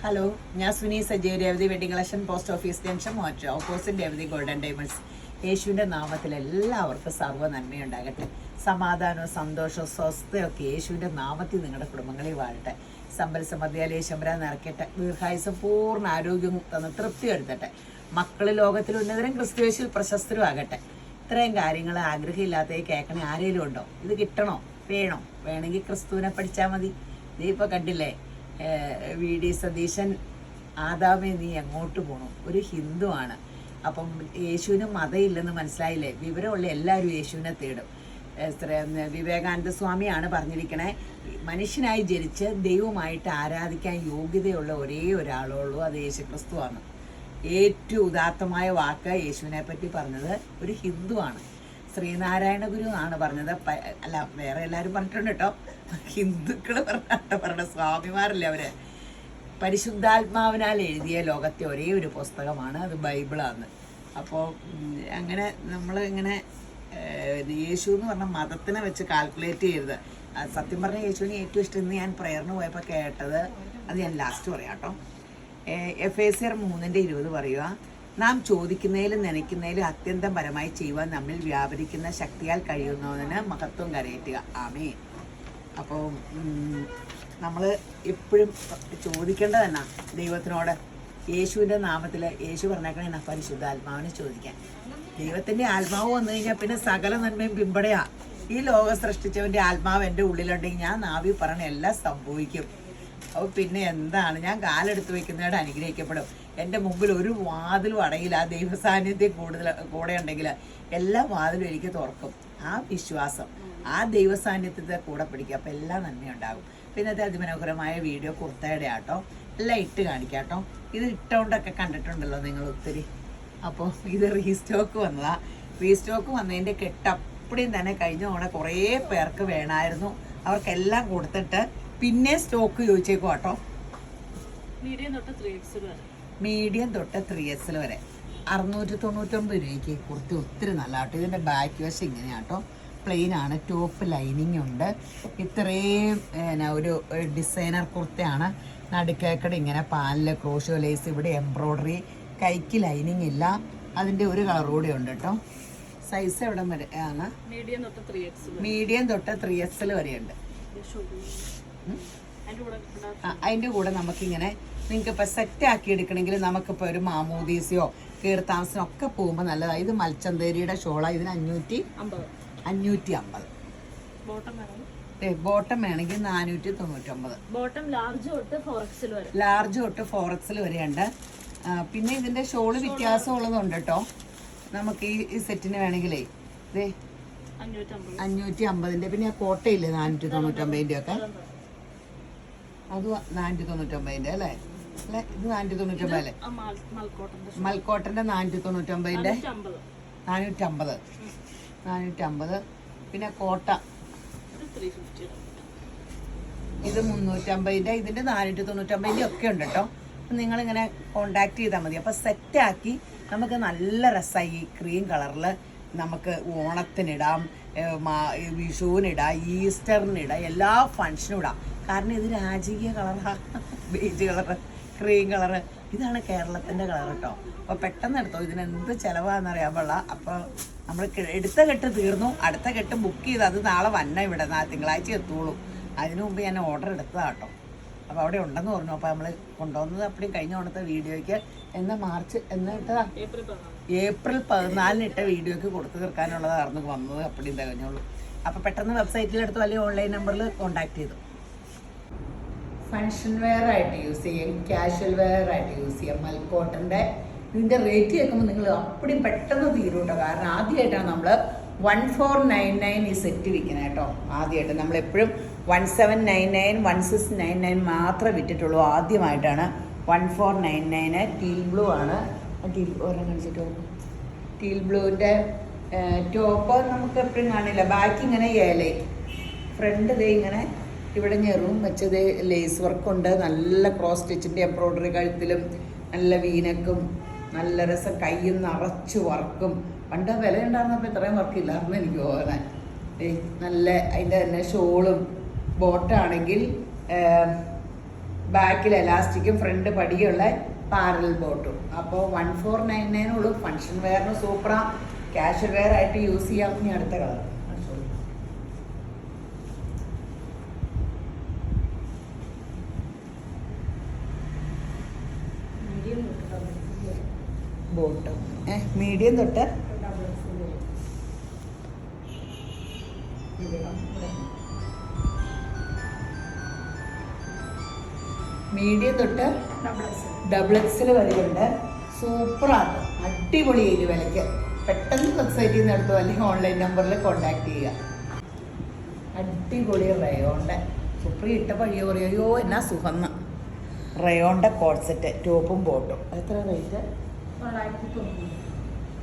Hello, ഞാൻ Suni Sajeev. Revathi wedding collection, post office junction, മോറ്റോ opposite Revathi golden diamonds. യേശുവിൻ്റെ നാമത്തിൽ എല്ലാവർക്കും സർവ്വ നന്മയുണ്ടാകട്ടെ. സമാധാനവും സന്തോഷവും സ്വസ്ഥയൊക്കെ യേശുവിൻ്റെ നാമത്തിൽ നിങ്ങളുടെ കുടുംബങ്ങളിൽ വാഴട്ടെ. സമ്പൽ സമൃദ്ധിയാലേ ശമ്പര നിറയ്ക്കട്ടെ. ദീർഘായുസം പൂർണ്ണ ആരോഗ്യം തന്ന് തൃപ്തി എടുത്തട്ടെ. മക്കൾ ലോകത്തിൽ ഉന്നതരും ക്രിസ്തുവേശുവിൽ പ്രശസ്തരും ആകട്ടെ. ഇത്രയും കാര്യങ്ങൾ ആഗ്രഹമില്ലാത്തേ കേൾക്കണേ ആരെങ്കിലും ഉണ്ടോ? ഇത് കിട്ടണോ? വേണമെങ്കിൽ ക്രിസ്തുവിനെ പഠിച്ചാൽ മതി. നീ ഇപ്പോൾ കണ്ടില്ലേ, വി.ഡി. സതീശൻ, ആദാമേ നീ എങ്ങോട്ട് പോകണം? ഒരു ഹിന്ദുവാണ്. അപ്പം യേശുവിന് മതമില്ലെന്ന് മനസ്സിലായില്ലേ? വിവരമുള്ള എല്ലാവരും യേശുവിനെ തേടും. വിവേകാനന്ദ സ്വാമിയാണ് പറഞ്ഞിരിക്കണേ, മനുഷ്യനായി ജനിച്ച് ദൈവമായിട്ട് ആരാധിക്കാൻ യോഗ്യതയുള്ള ഒരേ ഒരാളുള്ളൂ, അത് യേശു ക്രിസ്തുവാണ്. ഏറ്റവും ഉദാത്തമായ വാക്ക് യേശുവിനെ പറ്റി പറഞ്ഞത് ഒരു ഹിന്ദുവാണ്. ശ്രീനാരായണ ഗുരു ആണ് പറഞ്ഞത്. അല്ല, വേറെ എല്ലാവരും പറഞ്ഞിട്ടുണ്ട് കേട്ടോ. ഹിന്ദുക്കൾ പറഞ്ഞ സ്വാമിമാരല്ലേ അവര്. പരിശുദ്ധാത്മാവിനാൽ എഴുതിയ ലോകത്തെ ഒരേ ഒരു പുസ്തകമാണ് അത്, ബൈബിളാണ്. അപ്പോൾ അങ്ങനെ നമ്മൾ ഇങ്ങനെ യേശു എന്ന് പറഞ്ഞ മതത്തിനെ വെച്ച് കാൽക്കുലേറ്റ് ചെയ്യരുത്. സത്യം പറഞ്ഞ യേശുവിന് ഏറ്റവും ഇഷ്ടം, ഇന്ന് ഞാൻ പ്രയറിന് പോയപ്പോൾ കേട്ടത്, അത് ഞാൻ ലാസ്റ്റ് പറയാം കേട്ടോ. Ephesians 3:20 പറയുക, നാം ചോദിക്കുന്നതിലും നനയ്ക്കുന്നതിലും അത്യന്തം പരമായി ചെയ്യുവാൻ നമ്മിൽ വ്യാപരിക്കുന്ന ശക്തിയാൽ കഴിയുന്നതിന് മഹത്വം കരയറ്റുക. ആമേൻ. അപ്പോൾ നമ്മൾ എപ്പോഴും ചോദിക്കേണ്ടത് തന്നെ ദൈവത്തിനോട്, യേശുവിൻ്റെ നാമത്തിൽ. യേശു പറഞ്ഞേക്കണേ പരിശുദ്ധാത്മാവിനെ ചോദിക്കാൻ. ദൈവത്തിൻ്റെ ആത്മാവ് വന്നു കഴിഞ്ഞാൽ പിന്നെ സകല നന്മയും പിമ്പടയാ. ഈ ലോകം സൃഷ്ടിച്ചവൻ്റെ ആത്മാവ് എൻ്റെ ഉള്ളിലുണ്ടെങ്കിൽ ഞാൻ നാവി പറഞ്ഞ എല്ലാം സംഭവിക്കും. അപ്പോൾ പിന്നെ എന്താണ്, ഞാൻ കാലെടുത്ത് വയ്ക്കുന്നവരുടെ അനുഗ്രഹിക്കപ്പെടും. എൻ്റെ മുമ്പിൽ ഒരു വാതിലും അടയില്ല. ആ ദൈവസാന്നിധ്യം കൂടെ ഉണ്ടെങ്കിൽ എല്ലാ വാതിലും എനിക്ക് തുറക്കും. ആ വിശ്വാസം, ആ ദൈവസാന്നിധ്യത്തെ കൂടെ പിടിക്കുക. അപ്പോൾ എല്ലാ നന്മയുണ്ടാകും. പിന്നത്തെ അതിമനോഹരമായ വീഡിയോ കുർത്തയുടെ ആട്ടോ, എല്ലാം ഇട്ട് കാണിക്കാട്ടോ. ഇത് ഇട്ടുകൊണ്ടൊക്കെ കണ്ടിട്ടുണ്ടല്ലോ നിങ്ങൾ ഒത്തിരി. അപ്പോൾ ഇത് റീസ്റ്റോക്ക് വന്നതാ. റീസ്റ്റോക്ക് വന്നതിൻ്റെ കെട്ടപ്പടിയും തന്നെ കഴിഞ്ഞ തവണ കുറേ പേർക്ക് വേണമായിരുന്നു. അവർക്കെല്ലാം കൊടുത്തിട്ട് പിന്നെ സ്റ്റോക്ക് ചോദിച്ചേക്കും കേട്ടോ. മീഡിയം തൊട്ട് 3XL വരെ 699 രൂപയ്ക്ക് കുർത്തി ഒത്തിരി നല്ല കേട്ടോ. ഇതിൻ്റെ ബാക്ക് വശം ഇങ്ങനെയാട്ടോ, പ്ലെയിൻ ആണ്, ടോപ്പ് ലൈനിങ് ഉണ്ട്. ഇത്രയും ഒരു ഡിസൈനർ കുർത്തയാണ്. നടുക്കേക്കട ഇങ്ങനെ പാലില് ക്രോഷോ ലേസ്, ഇവിടെ എംബ്രോയ്ഡറി, കൈക്ക് ലൈനിങ് ഇല്ല. അതിൻ്റെ ഒരു കളർ കൂടെ ഉണ്ട് കേട്ടോ. സൈസ് എവിടെ വരെ ആണ്? മീഡിയം തൊട്ട് 3XL വരെയുണ്ട്. അതിൻ്റെ കൂടെ നമുക്കിങ്ങനെ നിങ്ങൾക്ക് ഇപ്പോൾ സെറ്റ് ആക്കി എടുക്കണമെങ്കിൽ നമുക്കിപ്പോൾ ഒരു മാമൂദീസയോ കീർത്താമസനോ ഒക്കെ പോകുമ്പോൾ നല്ലതാണ്. ഇത് മൽച്ചന്തേരിയുടെ ഷോളാണ്. ഇതിന് 550. ബോട്ടം വേണമെങ്കിൽ 499. ലാർജ് തൊട്ട് 4XL വരെയുണ്ട്. പിന്നെ ഇതിൻ്റെ ഷോള് വ്യത്യാസമുള്ളതുണ്ട് കേട്ടോ. നമുക്ക് ഈ സെറ്റിന് വേണമെങ്കിലേ ഇതേ 550. പിന്നെ ആ കോട്ടയില്ലേ 499 ഒക്കെ, അത് 499 അല്ലേ? അല്ലെ, ഇത് 499 അല്ലേ? മൽക്കോട്ടന്റെ 499, 450. പിന്നെ കോട്ട ഇത് 350. ഇതിന്റെ 499 ഒക്കെ ഉണ്ട് കേട്ടോ. നിങ്ങളിങ്ങനെ കോണ്ടാക്ട് ചെയ്താൽ മതി. അപ്പോൾ സെറ്റാക്കി നമുക്ക് നല്ല രസമായി. ക്രീം കളറിൽ നമുക്ക് ഓണത്തിനിടാം, വിഷുവിനിടാം, ഈസ്റ്ററിനിടാം, എല്ലാ ഫങ്ഷനും ഇടാം. കാരണം ഇത് രാജകീയ കളറാണ്. ബേജ് കളറ്, ക്രീം കളറ്, ഇതാണ് കേരളത്തിൻ്റെ കളർ കേട്ടോ. അപ്പോൾ പെട്ടെന്ന് എടുത്തോ. ഇതിനെന്ത് ചിലവാണെന്നറിയാൻ പാടില്ല. അപ്പോൾ നമ്മൾ എടുത്ത കെട്ട് തീർന്നു, അടുത്ത കെട്ട് ബുക്ക് ചെയ്ത് അത് നാളെ ഇവിടെ തിങ്കളാഴ്ച എത്തുള്ളൂ. അതിനു മുമ്പ് ഞാൻ ഓർഡർ എടുത്തതാണ് കേട്ടോ. അപ്പോൾ അവിടെ ഉണ്ടെന്ന് പറഞ്ഞു. അപ്പോൾ നമ്മൾ കൊണ്ടുവന്നത് അപ്പടിയും കഴിഞ്ഞ കൊടുത്ത വീഡിയോയ്ക്ക് മാർച്ച് ഇട്ടതാ, ഏപ്രിൽ 14 ഇട്ട വീഡിയോയ്ക്ക് കൊടുത്തു തീർക്കാനുള്ളതായിരുന്നു വന്നത്. അപ്പടിയും തികഞ്ഞോളൂ. അപ്പോൾ പെട്ടെന്ന് വെബ്സൈറ്റിലെടുത്തു, അല്ലെങ്കിൽ ഓൺലൈൻ നമ്പറിൽ കോൺടാക്ട് ചെയ്തു. ഫങ്ഷൻ വെയർ ആയിട്ട് യൂസ് ചെയ്യാം, കാഷ്വൽ വെയർ ആയിട്ട് യൂസ് ചെയ്യാം. മൽക്കോട്ടൻ്റെ ഇതിൻ്റെ റേറ്റ് കേൾക്കുമ്പോൾ നിങ്ങൾ അപ്പടിയും പെട്ടെന്ന് തീരും കേട്ടോ. കാരണം ആദ്യമായിട്ടാണ് നമ്മൾ 1499 ഈ സെറ്റ് വിൽക്കുന്നത് കേട്ടോ. ആദ്യമായിട്ട് നമ്മളെപ്പോഴും 1799, 1699 മാത്രമേ വിറ്റിട്ടുള്ളൂ. ആദ്യമായിട്ടാണ് 1499. ടീൽ ബ്ലൂ ആണ്. ടീൽ ബ്ലൂവിൻ്റെ ടോപ്പ് നമുക്ക് എപ്പോഴും കാണില്ല. ബാക്ക് ഇങ്ങനെ ഏലേ, ഫ്രണ്ട് ഇതേ ഇങ്ങനെ ഇവിടെ ഞെറും വെച്ചത് ലേസ് വർക്കുണ്ട്. നല്ല ക്രോസ് സ്റ്റിച്ചിൻ്റെ എംബ്രോയ്ഡറി, കഴുത്തിലും നല്ല വീനക്കും, നല്ല രസം, കയ്യും നിറച്ച് വർക്കും. പണ്ട് വില ഉണ്ടായിരുന്നപ്പോൾ ഇത്രയും വർക്കില്ലായിരുന്നു എനിക്ക് തോന്നാൻ. നല്ല അതിൻ്റെ തന്നെ ഷോളും. ബോട്ടാണെങ്കിൽ ബാക്കിൽ എലാസ്റ്റിക്കും ഫ്രണ്ട് പടിയുള്ള പാരൽ ബോട്ടും. അപ്പോൾ 1499 ഉള്ളൂ. ഫങ്ഷൻ വെയറിന് സൂപ്പറാ, കാഷ്വൽ വെയർ ആയിട്ട് യൂസ് ചെയ്യാം. ഇനി അടുത്ത കളർ ബോട്ടം മീഡിയം തൊട്ട് മീഡിയം തൊട്ട് ഡബിൾ എക്സിൽ വരെയുണ്ട്. സൂപ്പറാണ്, അടിപൊളി ഏരിയ വിലയ്ക്ക്. പെട്ടെന്ന് വെബ്സൈറ്റിൽ നിന്ന് എടുത്തോ അല്ലെങ്കിൽ ഓൺലൈൻ നമ്പറിൽ കോൺടാക്ട് ചെയ്യുക. അടിപൊളി റയോണിൻ്റെ സൂപ്പർ ഇട്ടപ്പോൾ അയ്യോ എന്നാ സുഖന്ന റയോണിൻ്റെ കോട്ട് സെറ്റ് ടോപ്പും ബോട്ടും. എത്ര റേറ്റ്?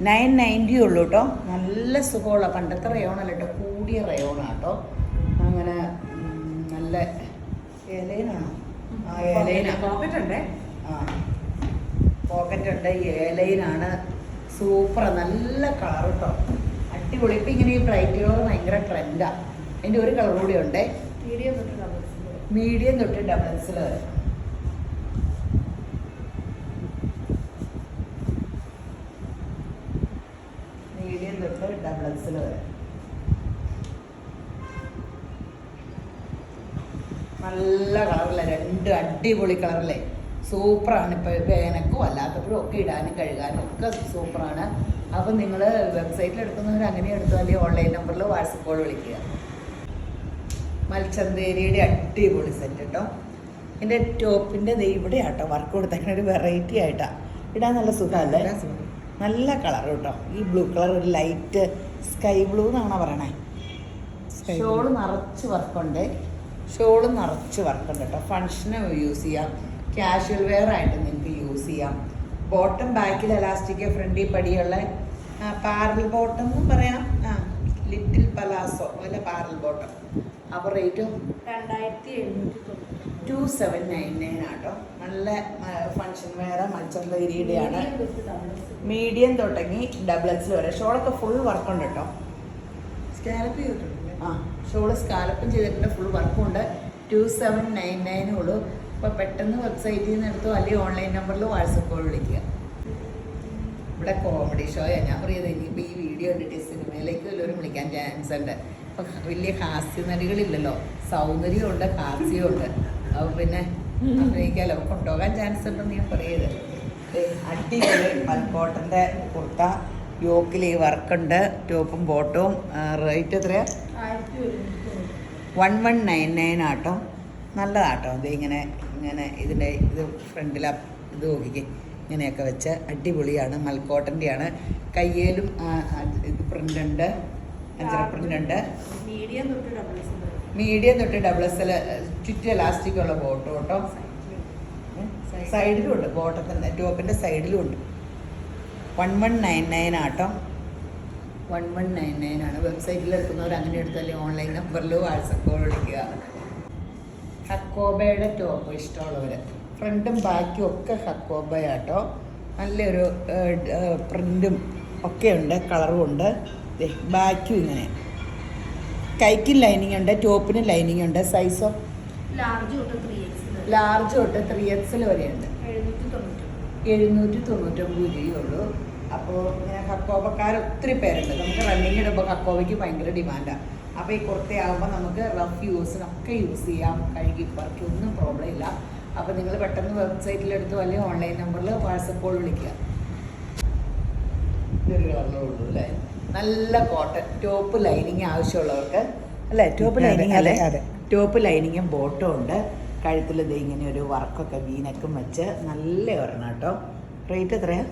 990 ഉള്ളൂ കേട്ടോ. നല്ല സുഖമുള്ള പണ്ടത്തെ റയോണല്ല കേട്ടോ, കൂടിയ റയോണാണ് കേട്ടോ. അങ്ങനെ നല്ല ഏലൈനാണോ? ആ ഏലൈനാണ്. പോക്കറ്റുണ്ട്, പോക്കറ്റുണ്ട്. ഏലൈനാണ്. സൂപ്പർ, നല്ല കളർ കേട്ടോ, അടിപൊളി. ഇപ്പം ഇങ്ങനെ ഈ ബ്രൈറ്റ് കളർ ഭയങ്കര ട്രെൻഡാണ്. അതിൻ്റെ ഒരു കളർ കൂടി ഉണ്ട്, മീഡിയം തൊട്ട് ഡബിൾ എക്സിൽ വരെ. മീഡിയം തൊട്ട് ഡബിൾ എക്സിൽ വരെ നല്ല കളറില്ല, രണ്ട് അടിപൊളി കളറില്ലേ. സൂപ്പറാണ്. ഇപ്പോൾ വേനക്കും അല്ലാത്തപ്പോഴും ഒക്കെ ഇടാനും കഴുകാനും ഒക്കെ സൂപ്പറാണ്. അപ്പം നിങ്ങൾ വെബ്സൈറ്റിൽ എടുക്കുന്നവർ അങ്ങനെ എടുത്തു, അല്ലെങ്കിൽ ഓൺലൈൻ നമ്പറിൽ വാട്സപ്പ് കോൾ വിളിക്കുക. മൽച്ചന്തേരിയുടെ അടിപൊളി സെറ്റ് കേട്ടോ. എൻ്റെ ടോപ്പിൻ്റെ ഇവിടെ ആട്ടോ വർക്ക് കൊടുത്തേക്കുന്ന ഒരു വെറൈറ്റി ആയിട്ടാണ്. ഇടാൻ നല്ല സുഖമല്ലേ, നല്ല കളർ കേട്ടോ. ഈ ബ്ലൂ കളർ ഒരു ലൈറ്റ് സ്കൈ ബ്ലൂ എന്നാണോ പറയണേ. ഷോള് നിറച്ച് വർക്കുണ്ട്, ഷോളും നിറച്ച് വർക്കുണ്ട് കേട്ടോ. ഫങ്ഷന് യൂസ് ചെയ്യാം, കാഷ്വൽ വെയർ ആയിട്ട് നിങ്ങൾക്ക് യൂസ് ചെയ്യാം. ബോട്ടം ബാക്കിൽ എലാസ്റ്റിക്, ഫ്രണ്ടിൽ പടിയുള്ള പാരൽ ബോട്ടം എന്നും പറയാം. ലിറ്റിൽ പലാസോ അല്ല പാരൽ ബോട്ടം. അപ്പോൾ റേറ്റ് 2799 ആട്ടോ. നല്ല ഫങ്ഷൻ വെയർ മൽച്ചന്തേരിയുടെയാണ്. മീഡിയം തുടങ്ങി ഡബിൾ എക്സിൽ വരെ. ഷോളൊക്കെ ഫുൾ വർക്കുണ്ട് കേട്ടോ. സ്കാലപ്പ് ചെയ്തിട്ടുണ്ട്. ഷോള് സ്കാലപ്പും ചെയ്തിട്ടുണ്ട്, ഫുൾ വർക്കുണ്ട്. 2799 ഉള്ളൂ. അപ്പോൾ പെട്ടെന്ന് വെബ്സൈറ്റിൽ നിന്ന് എടുത്തോ അല്ലെങ്കിൽ ഓൺലൈൻ നമ്പറിൽ വാട്സപ്പ് കോൾ വിളിക്കുക. ഇവിടെ കോമഡി ഷോയാണ് ഞാൻ പറയുന്നത്. ഇനിയിപ്പോൾ ഈ വീഡിയോ കണ്ടിട്ട് സിനിമയിലേക്ക് വല്ലവരും വിളിക്കാൻ ചാൻസ് ഉണ്ട്. ഇപ്പം വലിയ ഹാസ്യനടികളില്ലല്ലോ, സൗന്ദര്യമുണ്ട് ഹാസ്യമുണ്ട്. അപ്പോൾ പിന്നെ അഭിനയിക്കാമല്ലോ, കൊണ്ടുപോകാൻ ചാൻസ് ഉണ്ടെന്ന് ഞാൻ പറയരുത്. അടിപൊളി മൽക്കോട്ടൻ്റെ കുർത്ത, യോക്കിൽ ഈ വർക്കുണ്ട്, ടോപ്പും ബോട്ടവും. റേറ്റ് എത്രയാണ്? 1199 ആട്ടോ. നല്ലതാട്ടോ. ഇത് ഇങ്ങനെ ഇങ്ങനെ ഇതിൻ്റെ ഇത് ഫ്രണ്ടിലെ ഇത് നോക്കിക്കേ, ഇങ്ങനെയൊക്കെ വെച്ച് അടിപൊളിയാണ്. മൽക്കോട്ടൻ്റെയാണ്. കയ്യേലും ഇത് പ്രിൻ്റ് ഉണ്ട്, അഞ്ചര പ്രിൻ്റ് ഉണ്ട്. മീഡിയം തൊട്ട് ഡബിൾ എക്സൽ ചുറ്റി എലാസ്റ്റിക് ഉള്ള ബോട്ടം കേട്ടോ. സൈഡിലും ഉണ്ട്, ബോട്ടത്തിൻ്റെ ടോപ്പിൻ്റെ സൈഡിലും ഉണ്ട്. 1199 ആട്ടോ. 1199 ആണ്. വെബ്സൈറ്റിൽ എടുക്കുന്നവർ അങ്ങനെ എടുത്തല്ലേ ഓൺലൈൻ നമ്പറിൽ വാട്സപ്പ് കോൾ വിളിക്കുക. ഹക്കോബയുടെ ടോപ്പ് ഇഷ്ടമുള്ളവർ, ഫ്രണ്ടും ബാക്കും ഒക്കെ ഹക്കോബയാട്ടോ. നല്ലൊരു പ്രിൻറ്റും ഒക്കെ ഉണ്ട്, കളറും ഉണ്ട്. ബാക്കും ഇങ്ങനെ കൈക്കും ലൈനിങ് ഉണ്ട്, ടോപ്പിനും ലൈനിങ് ഉണ്ട്. സൈസോ ലാർജ് തൊട്ട് 3XL വരെയുണ്ട്. 799 രൂപയുള്ളൂ. അപ്പോൾ ഇങ്ങനെ ഹക്കോബക്കാർ ഒത്തിരി പേരുണ്ട്. നമുക്ക് റണ്ണിങ് ഇടുമ്പോൾ ഹക്കോബയ്ക്ക് ഭയങ്കര ഡിമാൻഡാണ്. അപ്പോൾ ഈ കുർത്തയാകുമ്പോൾ നമുക്ക് റഫ് യൂസിനൊക്കെ യൂസ് ചെയ്യാം, കഴുകി പറക്കി ഒന്നും പ്രോബ്ലം ഇല്ല. അപ്പോൾ നിങ്ങൾ പെട്ടെന്ന് വെബ്സൈറ്റിലെടുത്തോ അല്ലെങ്കിൽ ഓൺലൈൻ നമ്പറിൽ വാട്സപ്പ് കോൾ വിളിക്കുക. ഇതൊരു കളറേ ഉള്ളൂ അല്ലേ. നല്ല കോട്ടൺ ടോപ്പ് ലൈനിങ് ആവശ്യമുള്ളവർക്ക് അല്ലേ. ടോപ്പ് ലൈനിങ് അല്ലേ, ടോപ്പ് ലൈനിങ്ങും ബോട്ടും ഉണ്ട്. കഴുത്തിൽ ഇത് ഇങ്ങനെ ഒരു വർക്കൊക്കെ വീനക്കും വെച്ച് നല്ല ഒരെണ്ണം കേട്ടോ. റേറ്റ് എത്രയാണ്?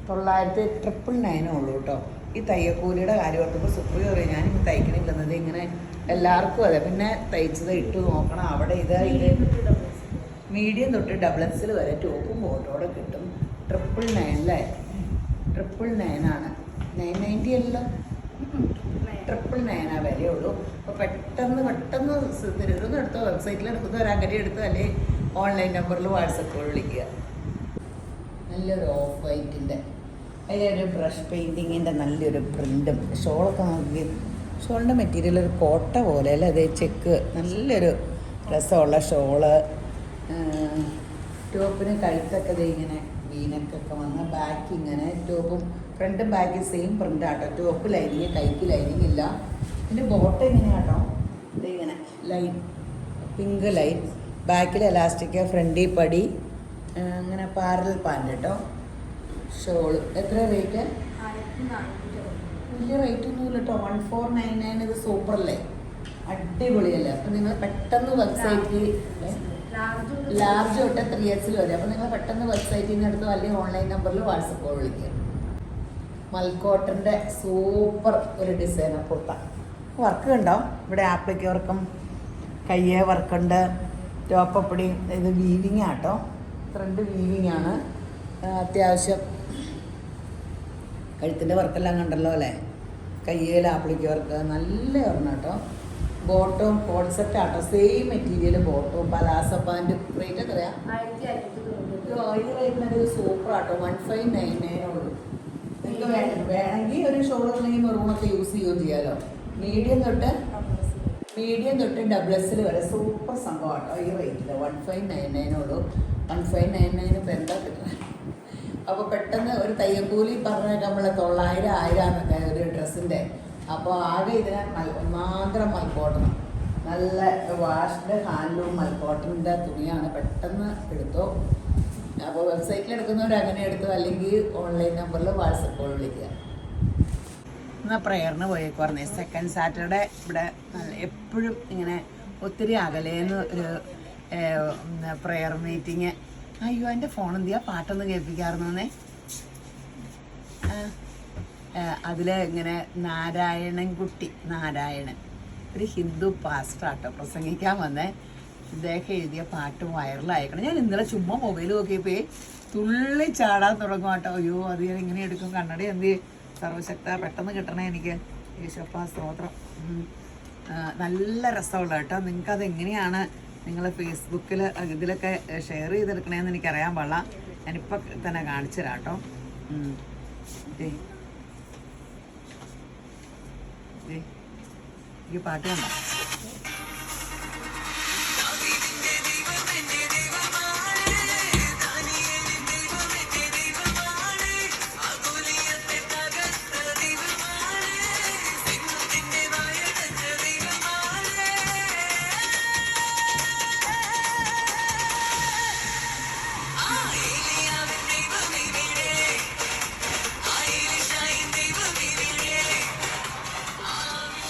999 ഉള്ളൂ കേട്ടോ. ഈ തയ്യക്കൂലിയുടെ കാര്യം ഓർത്തപ്പോൾ സുപ്രിയ പറയും ഞാനിത് തയ്ക്കണില്ലെന്നത്. ഇങ്ങനെ എല്ലാവർക്കും അതെ. പിന്നെ തയ്ച്ചത് ഇട്ട് നോക്കണം. അവിടെ ഇത് മീഡിയം തൊട്ട് ഡബിൾ എക്സിൽ വരെ ടോപ്പും ബോട്ടോടെ കിട്ടും. 999 അല്ലേ. 999 ആണ്. 990 അല്ലോ, 999 വിലയുള്ളൂ. അപ്പോൾ പെട്ടെന്ന് തിരുവനന്തപുരം എടുത്തോ, വെബ്സൈറ്റിൽ എടുക്കുന്നവർ അങ്ങനെ എടുത്തോ അല്ലെങ്കിൽ ഓൺലൈൻ നമ്പറിൽ വാട്സപ്പ് വിളിക്കുക. നല്ലൊരു ഓഫ് വൈറ്റിൻ്റെ അതിലൊരു ബ്രഷ് പെയിൻറ്റിങ്ങിൻ്റെ നല്ലൊരു പ്രിൻറ്റും. ഷോളൊക്കെ നോക്കി, ഷോളിൻ്റെ മെറ്റീരിയൽ ഒരു കോട്ട പോലെ അല്ലേ. അതേ ചെക്ക് നല്ലൊരു രസമുള്ള ഷോള്. ടോപ്പിന് കഴുത്തൊക്കെ ദേ ഇങ്ങനെ വീനക്കൊക്കെ വന്ന് ബാക്ക് ഇങ്ങനെ ടോപ്പും ഫ്രണ്ടും ബാക്കും സെയിം പ്രിൻ്റ് ആട്ടോ. ടോപ്പ് ലൈനിങ്, കൈക്ക് ലൈനിങ് ഇല്ല. ഇതിൻ്റെ ബോട്ടം ഇങ്ങനെയാട്ടോ, ഇത് ഇങ്ങനെ ലൈൻ പിങ്ക് ലൈൻ, ബാക്കിൽ എലാസ്റ്റിക്, ഫ്രണ്ടിൽ പടി, അങ്ങനെ പാരൽ പാൻറ് കേട്ടോ. ഷോള് എത്ര റേറ്റ്? വലിയ റേറ്റ് ഒന്നുമില്ല കേട്ടോ, 1499. ഇത് സൂപ്പറല്ലേ, അടിപൊളിയല്ലേ. അപ്പം നിങ്ങൾ പെട്ടെന്ന് വെബ്സൈറ്റിൽ ലാർജ് തൊട്ട് 3X വരെ. അപ്പം നിങ്ങൾ പെട്ടെന്ന് വെബ്സൈറ്റിൽ നിന്ന് എടുത്ത് അല്ലെങ്കിൽ ഓൺലൈൻ നമ്പറിൽ വാട്സപ്പ് വിളിക്കുക. മൽക്കോട്ടൻ്റെ സൂപ്പർ ഒരു ഡിസൈനർ കുർത്ത. വർക്ക് ഉണ്ടോ ഇവിടെ? ആപ്ലിക്ക വർക്കും കയ്യേ വർക്കുണ്ട്. ടോപ്പപ്പടി ഇത് വീവിങ് ആട്ടോ, ഫ്രണ്ട് വീവിങ് ആണ്. അത്യാവശ്യം കഴുത്തിൻ്റെ വർക്കെല്ലാം കണ്ടല്ലോ അല്ലേ. കയ്യേൽ ആപ്ലിക്ക വർക്ക് നല്ല ഒരെണ്ണം കേട്ടോ. ബോട്ടവും കോഡ് സെറ്റ് ആട്ടോ, സെയിം മെറ്റീരിയൽ. ബോട്ടവും പലാസ പാൻറ്റും. റേറ്റ് എത്രയാ? 1500. സൂപ്പർ ആട്ടോ, 1599 ഉള്ളൂ. നിങ്ങൾക്ക് വേണമെങ്കിൽ ഒരു ഷോൾഡർ അല്ലെങ്കിൽ മെറൂണൊക്കെ യൂസ് ചെയ്യുകയും ചെയ്യാമല്ലോ. മീഡിയം തൊട്ട് XXL വരെ സൂപ്പർ സംഭവം കേട്ടോ. ഈ റേറ്റിൽ 1599 ഉള്ളൂ. 1599 ഇപ്പം എന്താ കിട്ടുന്നത്? അപ്പോൾ പെട്ടെന്ന് ഒരു തയ്യക്കൂലി പറഞ്ഞാൽ നമ്മൾ 900, 1000 എന്നൊക്കെ ഒരു ഡ്രസ്സിൻ്റെ. അപ്പോൾ ആകെ ഇതിനെ ഒന്നാന്തരം മൽക്കോട്ടൺ, നല്ല വാഷ്ഡ് ഹാൻഡ്ലൂം മൽക്കോട്ടണിൻ്റെ തുണിയാണ്. പെട്ടെന്ന് എടുത്തോ. അപ്പോൾ വെബ്സൈറ്റിൽ എടുക്കുന്നവർ അങ്ങനെ എടുത്തു, അല്ലെങ്കിൽ ഓൺലൈൻ നമ്പറിൽ വാട്സപ്പ് കോൾ വിളിക്കുക. എന്നാൽ പ്രയറിന് പോയേക്കുവാർന്നേ. സെക്കൻഡ് സാറ്റർഡേ ഇവിടെ എപ്പോഴും ഇങ്ങനെ ഒത്തിരി അകലേന്ന് ഒരു പ്രെയർ മീറ്റിങ്. അയ്യോ എൻ്റെ ഫോൺ എന്തിയാ പാട്ടൊന്ന് കേൾപ്പിക്കാറുന്നേ. അതിൽ ഇങ്ങനെ നാരായണൻ ഒരു ഹിന്ദു പാസ്റ്ററാട്ടോ പ്രസംഗിക്കാൻ വന്നേ. ഇദ്ദേഹം എഴുതിയ പാട്ട് വൈറലായിക്കണം. ഞാൻ ഇന്നലെ ചുമ്മാ മൊബൈൽ നോക്കിയപ്പോൾ തുള്ളി ചാടാൻ തുടങ്ങും കേട്ടോ. അയ്യോ അത് ഞാൻ ഇങ്ങനെ എടുക്കും. കണ്ണട എന്ത് സർവശക്ത പെട്ടെന്ന് കിട്ടണേ എനിക്ക്. യേശപ്പ സ്തോത്രം. നല്ല രസമുള്ള കേട്ടോ. നിങ്ങൾക്കത് എങ്ങനെയാണ് നിങ്ങൾ ഫേസ്ബുക്കിൽ ഇതിലൊക്കെ ഷെയർ ചെയ്തെടുക്കണേന്ന് എനിക്കറിയാൻ പാടില്ല. ഞാനിപ്പോൾ തന്നെ കാണിച്ചു തരാം കേട്ടോ. ഈ പാട്ട് കണ്ടോ?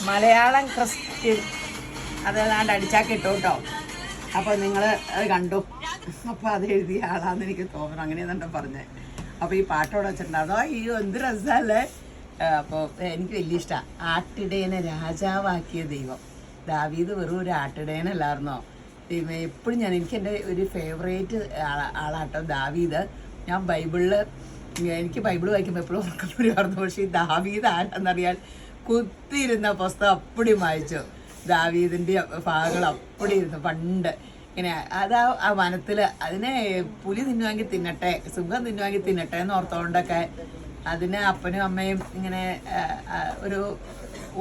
മലയാളം ക്രിസ്ത്യൻ അതല്ലാണ്ട് അടിച്ചാൽ കിട്ടും കേട്ടോ. അപ്പോൾ നിങ്ങൾ അത് കണ്ടു. അപ്പോൾ അത് എഴുതിയ ആളാന്ന് എനിക്ക് തോന്നുന്നു. അങ്ങനെയാണെന്നെ പറഞ്ഞത്. അപ്പോൾ ഈ പാട്ടോടെ വെച്ചിട്ടുണ്ടായിരുന്നു. അയ്യോ എന്ത് രസമല്ലേ. അപ്പോൾ എനിക്ക് വലിയ ഇഷ്ടമാണ്. ആട്ടിടയനെ രാജാവാക്കിയ ദൈവം. ദാവീദ് വെറും ഒരു ആട്ടിടയനല്ലായിരുന്നോ. എപ്പോഴും എനിക്ക് എൻ്റെ ഒരു ഫേവറേറ്റ് ആളാട്ടോ ദാവീദ്. ഞാൻ എനിക്ക് ബൈബിൾ വായിക്കുമ്പോൾ എപ്പോഴും ഓർക്കുന്ന വരുമായിരുന്നു. പക്ഷേ ഈ ദാവീദ് ആരാന്നറിയാൻ കുത്തിയിരുന്ന പുസ്തകം അപ്പടി വായിച്ചു. ദാവീദിൻ്റെ ഭാഗങ്ങൾ അപ്പടി ഇരുന്നു പണ്ട്. ഇങ്ങനെ ആ വനത്തിൽ അതിനെ പുലി തിന്നുവാങ്കിൽ തിന്നട്ടെ, സിംഹം തിന്നുവാങ്കിൽ തിന്നട്ടെ എന്ന് ഓർത്തുകൊണ്ടൊക്കെ അതിന് അപ്പനും അമ്മയും ഇങ്ങനെ ഒരു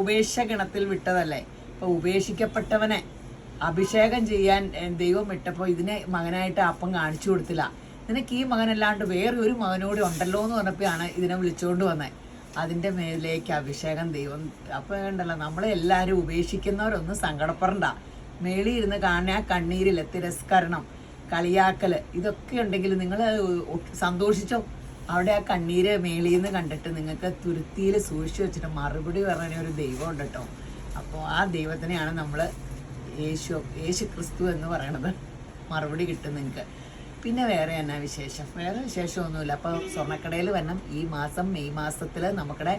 ഉപേക്ഷഗണത്തിൽ വിട്ടതല്ലേ. അപ്പോൾ ഉപേക്ഷിക്കപ്പെട്ടവനെ അഭിഷേകം ചെയ്യാൻ ദൈവം വിട്ടപ്പോൾ ഇതിനെ മകനായിട്ട് അപ്പം കാണിച്ചു കൊടുത്തില്ല. നിനക്ക് ഈ മകനല്ലാണ്ട് വേറെ ഒരു മകനോട് ഉണ്ടല്ലോ എന്ന് പറഞ്ഞപ്പോഴാണ് ഇതിനെ വിളിച്ചുകൊണ്ട് വന്നത്. അതിൻ്റെ മേലേക്ക് അഭിഷേകം ദൈവം. അപ്പോൾ വേണ്ടല്ലോ, നമ്മളെ എല്ലാവരും ഉപേക്ഷിക്കുന്നവരൊന്നും സങ്കടപ്പെടണ്ട. മേളിൽ ഇരുന്ന് കാണുന്ന ആ കണ്ണീരിൽ തിരസ്കരണം, കളിയാക്കൽ ഇതൊക്കെ ഉണ്ടെങ്കിൽ നിങ്ങൾ സന്തോഷിച്ചോ. അവിടെ ആ കണ്ണീര് മേളിൽ നിന്ന് കണ്ടിട്ട് നിങ്ങൾക്ക് തുരുത്തിയിൽ സൂക്ഷിച്ചു വെച്ചിട്ട് മറുപടി പറഞ്ഞ ഒരു ദൈവം ഉണ്ട് കേട്ടോ. അപ്പോൾ ആ ദൈവത്തിനെയാണ് നമ്മൾ യേശു ക്രിസ്തു എന്ന് പറയണത്. മറുപടി കിട്ടും നിങ്ങൾക്ക്. പിന്നെ വേറെ എന്നാ വിശേഷം? വേറെ വിശേഷമൊന്നുമില്ല. അപ്പോൾ സ്വർണ്ണക്കടയിൽ വരണം ഈ മാസം മെയ് മാസത്തിൽ നമ്മുടെ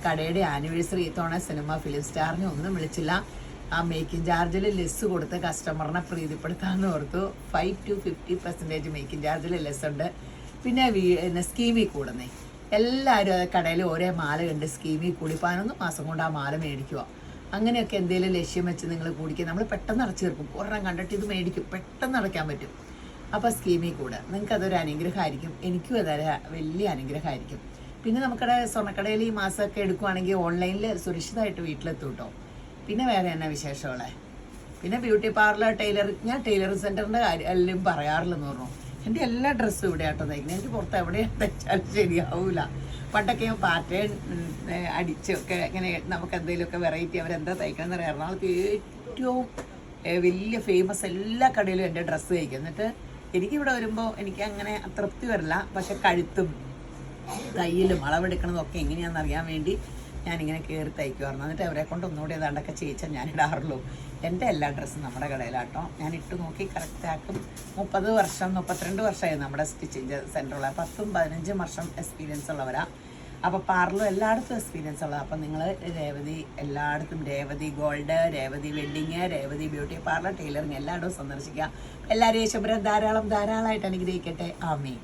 കടയുടെ ആനിവേഴ്സറി. ഇത്തവണ ഫിലിം സ്റ്റാറിനെ ഒന്നും വിളിച്ചില്ല. ആ മേക്കിംഗ് ചാർജിൽ ലെസ് കൊടുത്ത് കസ്റ്റമറിനെ പ്രീതിപ്പെടുത്താമെന്ന് ഓർത്തു. 5 to 50% മേക്കിംഗ് ചാർജിൽ ലെസ് ഉണ്ട്. പിന്നെ സ്കീമിൽ കൂടുന്നേ എല്ലാവരും കടയിൽ ഒരേ മാല കണ്ട് സ്കീമിൽ കൂടി 11 മാസം കൊണ്ട് ആ മാല മേടിക്കുക. അങ്ങനെയൊക്കെ എന്തെങ്കിലും ലക്ഷ്യം വെച്ച് നിങ്ങൾ കൂടിക്കുക. നമ്മൾ പെട്ടെന്ന് അടച്ചു തീർക്കും. ഒരെണ്ണം കണ്ടിട്ട് ഇത് മേടിക്കും, പെട്ടെന്ന് അടയ്ക്കാൻ പറ്റും. അപ്പോൾ സ്കീമിൽ കൂടെ നിങ്ങൾക്ക് അതൊരു അനുഗ്രഹമായിരിക്കും. എനിക്കും അതൊരു വലിയ അനുഗ്രഹമായിരിക്കും. പിന്നെ നമുക്കടെ സ്വർണ്ണക്കടയിൽ ഈ മാസമൊക്കെ എടുക്കുവാണെങ്കിൽ ഓൺലൈനിൽ സുരക്ഷിതമായിട്ട് വീട്ടിലെത്തും കേട്ടോ. പിന്നെ വേറെ എന്നാ വിശേഷമുള്ളേ? പിന്നെ ബ്യൂട്ടി പാർലർ, ഞാൻ ടൈലറിംഗ് സെൻറ്ററിൻ്റെ കാര്യം എല്ലാം പറയാറില്ലെന്ന് പറഞ്ഞു. എൻ്റെ എല്ലാ ഡ്രസ്സും ഇവിടെ ആട്ടോ തയ്ക്കുന്നത്. എനിക്ക് പുറത്ത് എവിടെയാണ് തയ്ച്ചാലും ശരിയാവില്ല. പണ്ടൊക്കെ ഞാൻ പാറ്റേൺ അടിച്ചൊക്കെ ഇങ്ങനെ നമുക്ക് എന്തെങ്കിലുമൊക്കെ വെറൈറ്റി അവരെന്താ തയ്ക്കണമെന്ന് പറയാം. എറണാകുളത്ത് ഏറ്റവും വലിയ ഫേമസ് എല്ലാ കടയിലും എൻ്റെ ഡ്രസ്സ് തയ്ക്കും. എന്നിട്ട് എനിക്കിവിടെ വരുമ്പോൾ എനിക്ക് അങ്ങനെ അതൃപ്തി വരില്ല. പക്ഷെ കഴുത്തും കയ്യിലും അളവെടുക്കണതൊക്കെ എങ്ങനെയാണെന്ന് അറിയാൻ വേണ്ടി ഞാനിങ്ങനെ കയറി തയ്ക്കുമായിരുന്നു. എന്നിട്ട് അവരെ കൊണ്ട് ഒന്നുകൂടി ഏതാണ്ടൊക്കെ ചെയ്യിച്ചാൽ ഞാൻ ഇടാറുള്ളൂ. എൻ്റെ എല്ലാ ഡ്രസ്സും നമ്മുടെ കടയിലാട്ടോ. ഞാൻ ഇട്ട് നോക്കി കറക്റ്റാക്കും. 32 വർഷമായി നമ്മുടെ സ്റ്റിച്ചിങ് സെൻറ്ററുള്ള. 10-15 വർഷം എക്സ്പീരിയൻസ് ഉള്ളവരാണ്. അപ്പോൾ പാർലർ എല്ലായിടത്തും എക്സ്പീരിയൻസ് ഉള്ളത്. അപ്പം നിങ്ങൾ രേവതി എല്ലായിടത്തും, Revathi gold, Revathi wedding, Revathi beauty parlour, tailoring എല്ലായിടവും സന്ദർശിക്കുക. എല്ലാവരും യേശുപുരം ധാരാളമായിട്ട് അനുഗ്രഹിക്കട്ടെ. ആമേൻ.